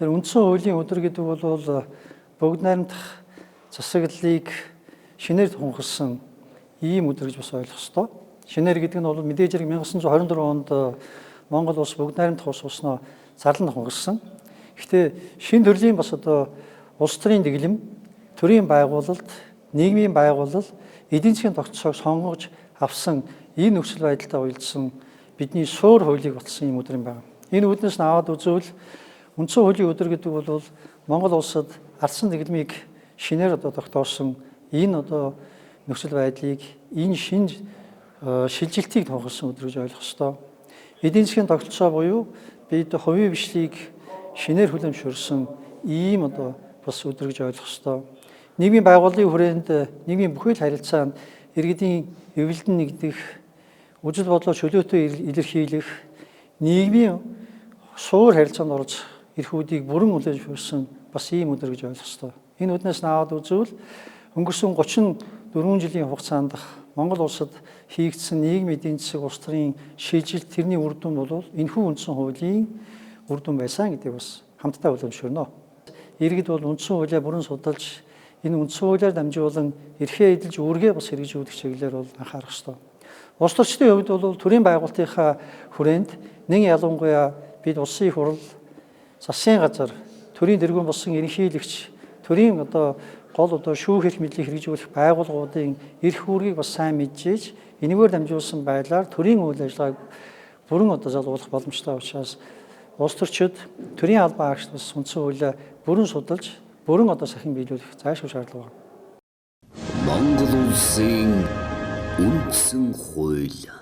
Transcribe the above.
Тэр үндсэн хуулийн өдөр гэдэг бол бүгд найрамдах засаглалыг шинээр тунхагласан ийм өдөр гэж бас ойлгох ёстой. Шинээр гэдэг нь бол мэдээж хэрэг 1924 онд Монгол улс бүгд найрамдах улс болсноо зарлан тунхагласан. Гэхдээ шинэ төрлийн бас одоо улс төрийн дэглэм, төрийн байгуулалт, нийгмийн байгууллал, эдийн засгийн тогтолцоог сонгож авсан энэ нөхцөл байдалтай уялдсан бидний суур хуулийг баталсан юм өдөр юм байна. Энэ үүднээс нь аваад үзвэл үндсэн хуулийн өдөр гэдэг бол Монгол улсад ардсан дэглэмийг шинээр одоо тогтоосон энэ одоо нөхцөл байдлыг энэ шинэ шилжилтийг тунхагласан өдөр гэж ойлгох ёстой. Эдийн засгийн тогтолцоо буюу бид хувийн бичлэгийг шинээр хүлэмжшүүлсэн ийм одоо бас өдөр гэж ойлгох ёстой. Нийгмийн байгууллагын хүрээнд нийгмийн бүхэл харилцаанд иргэдийн эвлэлдэн нэгдэх, үжил бодлоо чөлөөтэй илэрхийлэх, нийгмийн суур харилцаанд орж эрхүүдийг бүрэн хүлээн бас ийм өдөр гэж ойлгох ёстой. Энэ үднээс наваад үзвэл өнгөрсөн 34 жилийн хугацаанд Монгол улсад хийгдсэн нийгмийн эдийн засаг улс төрийн шилжилт тэрний үр дүн бол энэхүү үндсэн хуулийн үр дүн байсан гэдгийг бас хамтдаа хүлээмжшүүлнэ. Иргэд бол үндсэн хуулиа бүрэн судалж энэ үндсэн хуулиар дамжуулан эрхээ эдэлж үүргээ бас хэрэгжүүлэх чиглэлээр бол анхаарах ёстой. Улс төрчдийн хувьд бол төрийн байгуулалтынхаа хүрээнд нэг ялангуяа бид улсын их хурл, засгийн газар, төрийн тэргуун болсон ерөнхийлөгч, төрийн одоо гол одоо шүүх эрх мэдлийг хэрэгжүүлэх байгууллагуудын эрх үүргийг бас сайн мэдж энэгээр дамжуулсан байдлаар төрийн үйл ажиллагааг бүрэн одоо залгуулах боломжтой учраас улс төрчид төрийн албан агч бас үндсэн хуулиа бүрэн судалж, бүрэн одоо сахин биелүүлэх зайлшгүй шаардлага байна. Монгол улсын үндсэн хууль